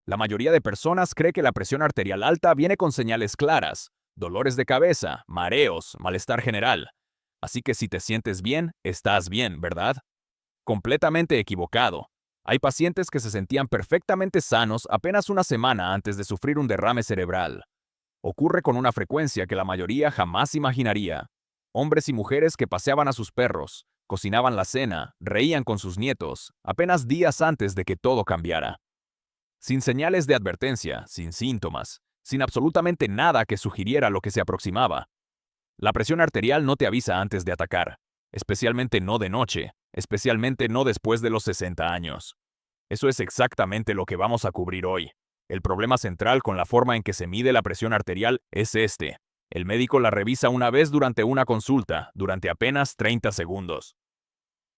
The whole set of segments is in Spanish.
La mayoría de personas cree que la presión arterial alta viene con señales claras, dolores de cabeza, mareos, malestar general. Así que si te sientes bien, estás bien, ¿verdad? Completamente equivocado. Hay pacientes que se sentían perfectamente sanos apenas una semana antes de sufrir un derrame cerebral. Ocurre con una frecuencia que la mayoría jamás imaginaría. Hombres y mujeres que paseaban a sus perros, cocinaban la cena, reían con sus nietos, apenas días antes de que todo cambiara. Sin señales de advertencia, sin síntomas, sin absolutamente nada que sugiriera lo que se aproximaba. La presión arterial no te avisa antes de atacar, especialmente no de noche, especialmente no después de los 60 años. Eso es exactamente lo que vamos a cubrir hoy. El problema central con la forma en que se mide la presión arterial es este. El médico la revisa una vez durante una consulta, durante apenas 30 segundos.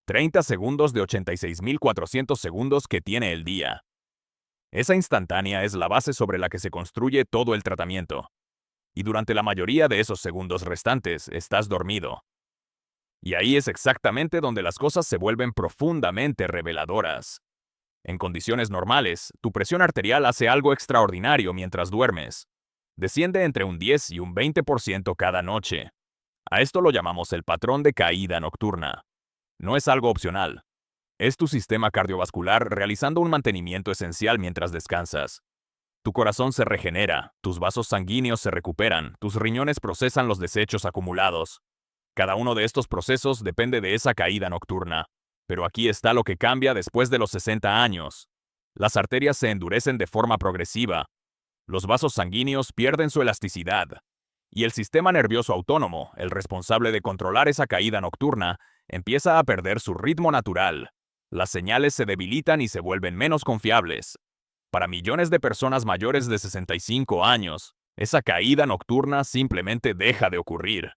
30 segundos de 86.400 segundos que tiene el día. Esa instantánea es la base sobre la que se construye todo el tratamiento. Y durante la mayoría de esos segundos restantes estás dormido. Y ahí es exactamente donde las cosas se vuelven profundamente reveladoras. En condiciones normales, tu presión arterial hace algo extraordinario mientras duermes. Desciende entre un 10 y un 20% cada noche. A esto lo llamamos el patrón de caída nocturna. No es algo opcional. Es tu sistema cardiovascular realizando un mantenimiento esencial mientras descansas. Tu corazón se regenera, tus vasos sanguíneos se recuperan, tus riñones procesan los desechos acumulados. Cada uno de estos procesos depende de esa caída nocturna. Pero aquí está lo que cambia después de los 60 años. Las arterias se endurecen de forma progresiva. Los vasos sanguíneos pierden su elasticidad. Y el sistema nervioso autónomo, el responsable de controlar esa caída nocturna, empieza a perder su ritmo natural. Las señales se debilitan y se vuelven menos confiables. Para millones de personas mayores de 65 años, esa caída nocturna simplemente deja de ocurrir.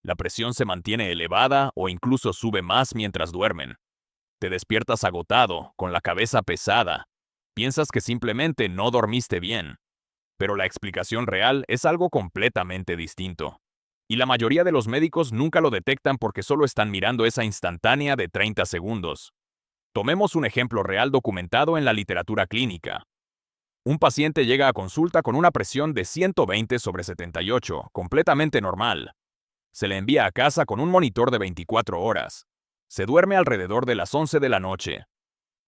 La presión se mantiene elevada o incluso sube más mientras duermen. Te despiertas agotado, con la cabeza pesada. Piensas que simplemente no dormiste bien. Pero la explicación real es algo completamente distinto. Y la mayoría de los médicos nunca lo detectan porque solo están mirando esa instantánea de 30 segundos. Tomemos un ejemplo real documentado en la literatura clínica. Un paciente llega a consulta con una presión de 120/78, completamente normal. Se le envía a casa con un monitor de 24 horas. Se duerme alrededor de las 11 de la noche.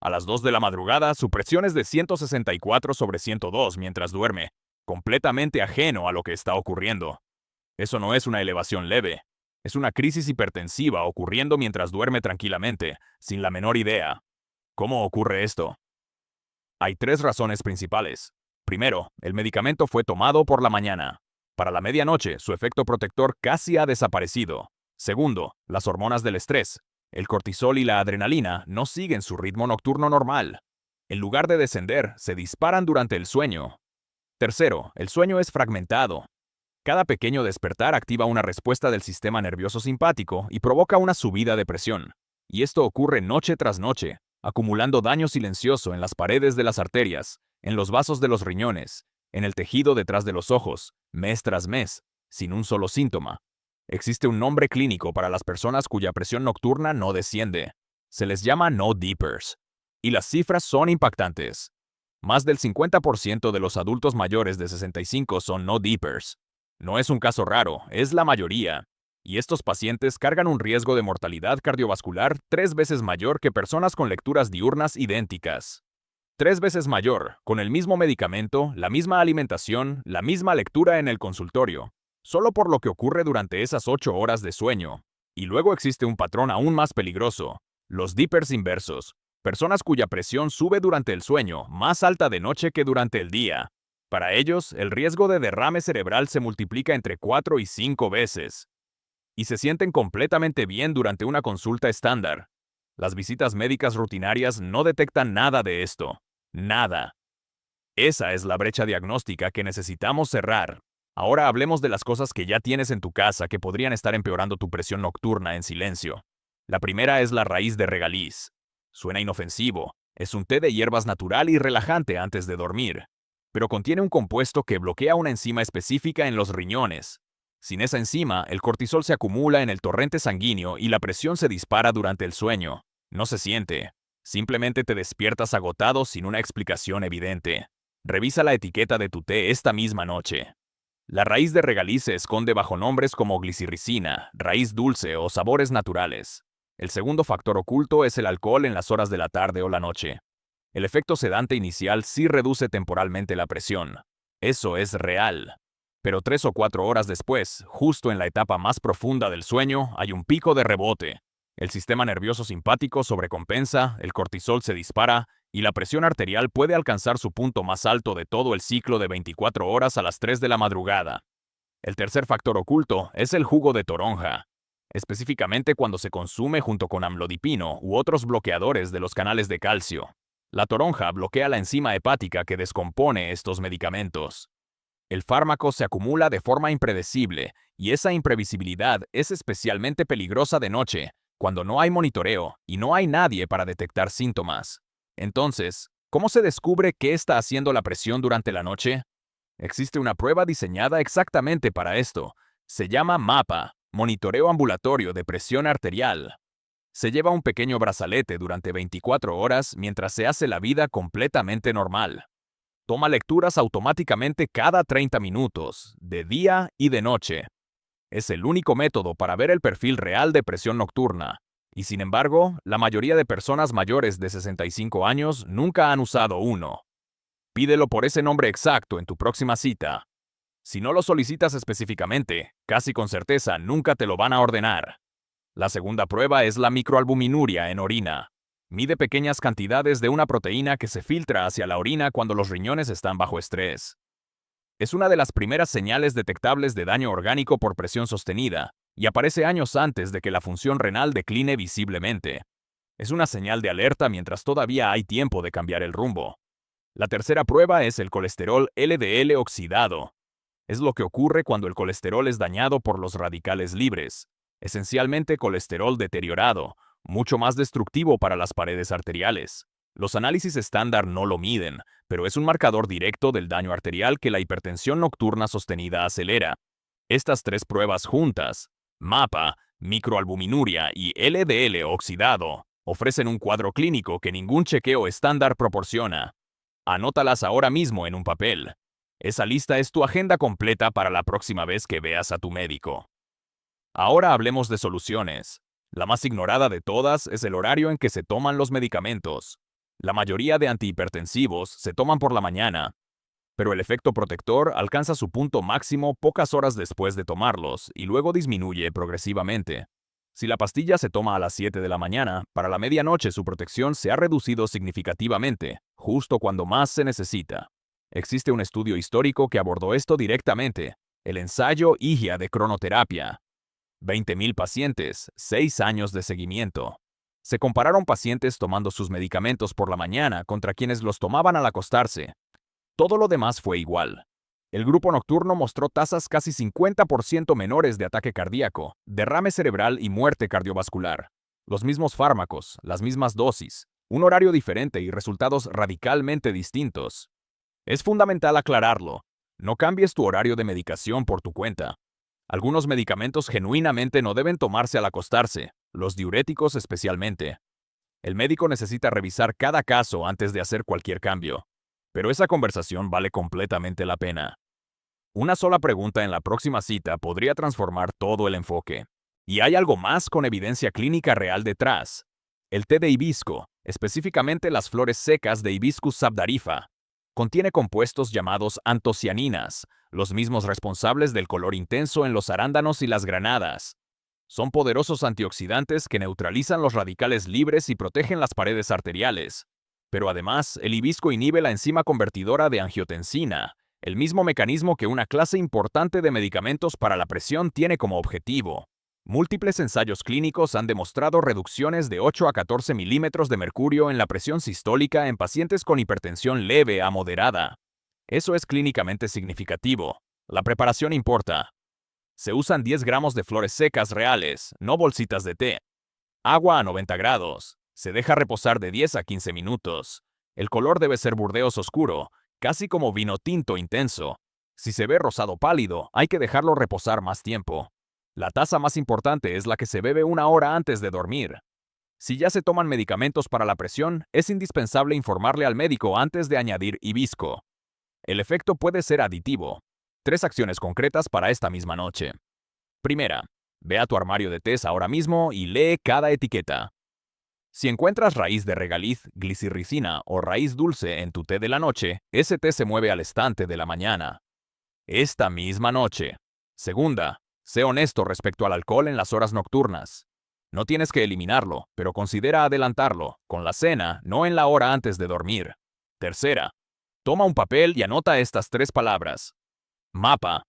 A las 2 de la madrugada, su presión es de 164/102 mientras duerme, completamente ajeno a lo que está ocurriendo. Eso no es una elevación leve. Es una crisis hipertensiva ocurriendo mientras duerme tranquilamente, sin la menor idea. ¿Cómo ocurre esto? Hay 3 razones principales. Primero, el medicamento fue tomado por la mañana. Para la medianoche, su efecto protector casi ha desaparecido. Segundo, las hormonas del estrés, el cortisol y la adrenalina, no siguen su ritmo nocturno normal. En lugar de descender, se disparan durante el sueño. Tercero, el sueño es fragmentado. Cada pequeño despertar activa una respuesta del sistema nervioso simpático y provoca una subida de presión. Y esto ocurre noche tras noche, acumulando daño silencioso en las paredes de las arterias, en los vasos de los riñones, en el tejido detrás de los ojos, mes tras mes, sin un solo síntoma. Existe un nombre clínico para las personas cuya presión nocturna no desciende. Se les llama no dippers. Y las cifras son impactantes. Más del 50% de los adultos mayores de 65 son no dippers. No es un caso raro, es la mayoría. Y estos pacientes cargan un riesgo de mortalidad cardiovascular 3 veces mayor que personas con lecturas diurnas idénticas. 3 veces mayor, con el mismo medicamento, la misma alimentación, la misma lectura en el consultorio, solo por lo que ocurre durante esas 8 horas de sueño. Y luego existe un patrón aún más peligroso, los dippers inversos, personas cuya presión sube durante el sueño, más alta de noche que durante el día. Para ellos, el riesgo de derrame cerebral se multiplica entre 4 y 5 veces. Y se sienten completamente bien durante una consulta estándar. Las visitas médicas rutinarias no detectan nada de esto. Nada. Esa es la brecha diagnóstica que necesitamos cerrar. Ahora hablemos de las cosas que ya tienes en tu casa que podrían estar empeorando tu presión nocturna en silencio. La primera es la raíz de regaliz. Suena inofensivo. Es un té de hierbas natural y relajante antes de dormir. Pero contiene un compuesto que bloquea una enzima específica en los riñones. Sin esa enzima, el cortisol se acumula en el torrente sanguíneo y la presión se dispara durante el sueño. No se siente. Simplemente te despiertas agotado sin una explicación evidente. Revisa la etiqueta de tu té esta misma noche. La raíz de regaliz se esconde bajo nombres como glicirricina, raíz dulce o sabores naturales. El segundo factor oculto es el alcohol en las horas de la tarde o la noche. El efecto sedante inicial sí reduce temporalmente la presión. Eso es real. Pero 3 o 4 horas después, justo en la etapa más profunda del sueño, hay un pico de rebote. El sistema nervioso simpático sobrecompensa, el cortisol se dispara y la presión arterial puede alcanzar su punto más alto de todo el ciclo de 24 horas a las 3 de la madrugada. El tercer factor oculto es el jugo de toronja, específicamente cuando se consume junto con amlodipino u otros bloqueadores de los canales de calcio. La toronja bloquea la enzima hepática que descompone estos medicamentos. El fármaco se acumula de forma impredecible y esa imprevisibilidad es especialmente peligrosa de noche, cuando no hay monitoreo y no hay nadie para detectar síntomas. Entonces, ¿cómo se descubre qué está haciendo la presión durante la noche? Existe una prueba diseñada exactamente para esto. Se llama MAPA, Monitoreo Ambulatorio de Presión Arterial. Se lleva un pequeño brazalete durante 24 horas mientras se hace la vida completamente normal. Toma lecturas automáticamente cada 30 minutos, de día y de noche. Es el único método para ver el perfil real de presión nocturna. Y sin embargo, la mayoría de personas mayores de 65 años nunca han usado uno. Pídelo por ese nombre exacto en tu próxima cita. Si no lo solicitas específicamente, casi con certeza nunca te lo van a ordenar. La segunda prueba es la microalbuminuria en orina. Mide pequeñas cantidades de una proteína que se filtra hacia la orina cuando los riñones están bajo estrés. Es una de las primeras señales detectables de daño orgánico por presión sostenida, y aparece años antes de que la función renal decline visiblemente. Es una señal de alerta mientras todavía hay tiempo de cambiar el rumbo. La tercera prueba es el colesterol LDL oxidado. Es lo que ocurre cuando el colesterol es dañado por los radicales libres, esencialmente colesterol deteriorado, mucho más destructivo para las paredes arteriales. Los análisis estándar no lo miden, pero es un marcador directo del daño arterial que la hipertensión nocturna sostenida acelera. Estas tres pruebas juntas, MAPA, microalbuminuria y LDL oxidado, ofrecen un cuadro clínico que ningún chequeo estándar proporciona. Anótalas ahora mismo en un papel. Esa lista es tu agenda completa para la próxima vez que veas a tu médico. Ahora hablemos de soluciones. La más ignorada de todas es el horario en que se toman los medicamentos. La mayoría de antihipertensivos se toman por la mañana, pero el efecto protector alcanza su punto máximo pocas horas después de tomarlos y luego disminuye progresivamente. Si la pastilla se toma a las 7 de la mañana, para la medianoche su protección se ha reducido significativamente, justo cuando más se necesita. Existe un estudio histórico que abordó esto directamente, el ensayo IGIA de cronoterapia. 20.000 pacientes, 6 años de seguimiento. Se compararon pacientes tomando sus medicamentos por la mañana contra quienes los tomaban al acostarse. Todo lo demás fue igual. El grupo nocturno mostró tasas casi 50% menores de ataque cardíaco, derrame cerebral y muerte cardiovascular. Los mismos fármacos, las mismas dosis, un horario diferente y resultados radicalmente distintos. Es fundamental aclararlo. No cambies tu horario de medicación por tu cuenta. Algunos medicamentos genuinamente no deben tomarse al acostarse, los diuréticos especialmente. El médico necesita revisar cada caso antes de hacer cualquier cambio. Pero esa conversación vale completamente la pena. Una sola pregunta en la próxima cita podría transformar todo el enfoque. Y hay algo más con evidencia clínica real detrás. El té de hibisco, específicamente las flores secas de Hibiscus sabdarifa, contiene compuestos llamados antocianinas, los mismos responsables del color intenso en los arándanos y las granadas. Son poderosos antioxidantes que neutralizan los radicales libres y protegen las paredes arteriales. Pero además, el hibisco inhibe la enzima convertidora de angiotensina, el mismo mecanismo que una clase importante de medicamentos para la presión tiene como objetivo. Múltiples ensayos clínicos han demostrado reducciones de 8 a 14 milímetros de mercurio en la presión sistólica en pacientes con hipertensión leve a moderada. Eso es clínicamente significativo. La preparación importa. Se usan 10 gramos de flores secas reales, no bolsitas de té. Agua a 90 grados. Se deja reposar de 10 a 15 minutos. El color debe ser burdeos oscuro, casi como vino tinto intenso. Si se ve rosado pálido, hay que dejarlo reposar más tiempo. La taza más importante es la que se bebe 1 hora antes de dormir. Si ya se toman medicamentos para la presión, es indispensable informarle al médico antes de añadir hibisco. El efecto puede ser aditivo. 3 acciones concretas para esta misma noche. Primera, ve a tu armario de tés ahora mismo y lee cada etiqueta. Si encuentras raíz de regaliz, glicirricina o raíz dulce en tu té de la noche, ese té se mueve al estante de la mañana. Esta misma noche. Segunda, sé honesto respecto al alcohol en las horas nocturnas. No tienes que eliminarlo, pero considera adelantarlo, con la cena, no en la hora antes de dormir. Tercera, toma un papel y anota estas 3 palabras. MAPA,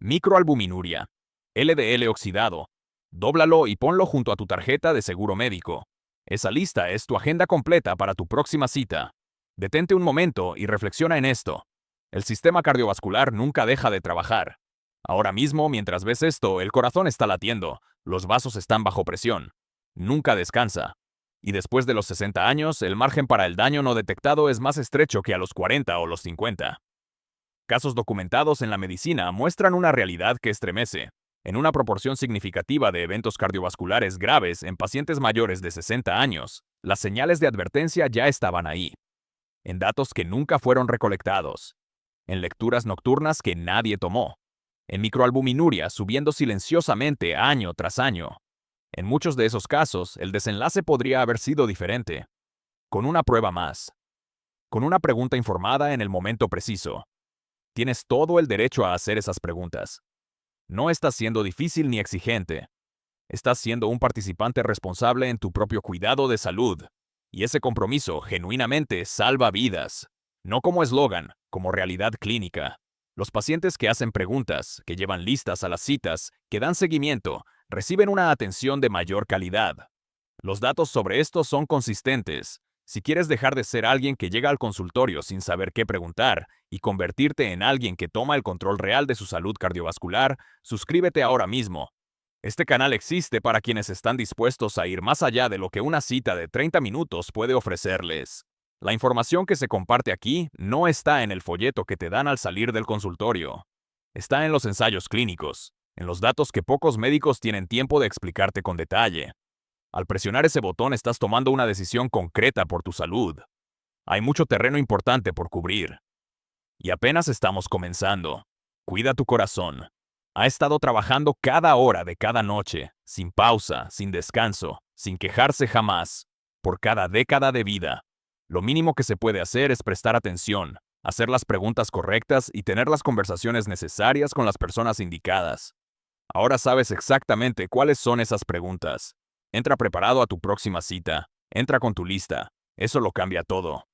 microalbuminuria, LDL oxidado. Dóblalo y ponlo junto a tu tarjeta de seguro médico. Esa lista es tu agenda completa para tu próxima cita. Detente un momento y reflexiona en esto. El sistema cardiovascular nunca deja de trabajar. Ahora mismo, mientras ves esto, el corazón está latiendo, los vasos están bajo presión. Nunca descansa. Y después de los 60 años, el margen para el daño no detectado es más estrecho que a los 40 o los 50. Casos documentados en la medicina muestran una realidad que estremece. En una proporción significativa de eventos cardiovasculares graves en pacientes mayores de 60 años, las señales de advertencia ya estaban ahí. En datos que nunca fueron recolectados. En lecturas nocturnas que nadie tomó. En microalbuminuria subiendo silenciosamente año tras año. En muchos de esos casos, el desenlace podría haber sido diferente. Con una prueba más. Con una pregunta informada en el momento preciso. Tienes todo el derecho a hacer esas preguntas. No estás siendo difícil ni exigente. Estás siendo un participante responsable en tu propio cuidado de salud. Y ese compromiso, genuinamente, salva vidas. No como eslogan, como realidad clínica. Los pacientes que hacen preguntas, que llevan listas a las citas, que dan seguimiento, reciben una atención de mayor calidad. Los datos sobre esto son consistentes. Si quieres dejar de ser alguien que llega al consultorio sin saber qué preguntar y convertirte en alguien que toma el control real de su salud cardiovascular, suscríbete ahora mismo. Este canal existe para quienes están dispuestos a ir más allá de lo que una cita de 30 minutos puede ofrecerles. La información que se comparte aquí no está en el folleto que te dan al salir del consultorio. Está en los ensayos clínicos, en los datos que pocos médicos tienen tiempo de explicarte con detalle. Al presionar ese botón estás tomando una decisión concreta por tu salud. Hay mucho terreno importante por cubrir. Y apenas estamos comenzando. Cuida tu corazón. Ha estado trabajando cada hora de cada noche, sin pausa, sin descanso, sin quejarse jamás, por cada década de vida. Lo mínimo que se puede hacer es prestar atención, hacer las preguntas correctas y tener las conversaciones necesarias con las personas indicadas. Ahora sabes exactamente cuáles son esas preguntas. Entra preparado a tu próxima cita. Entra con tu lista. Eso lo cambia todo.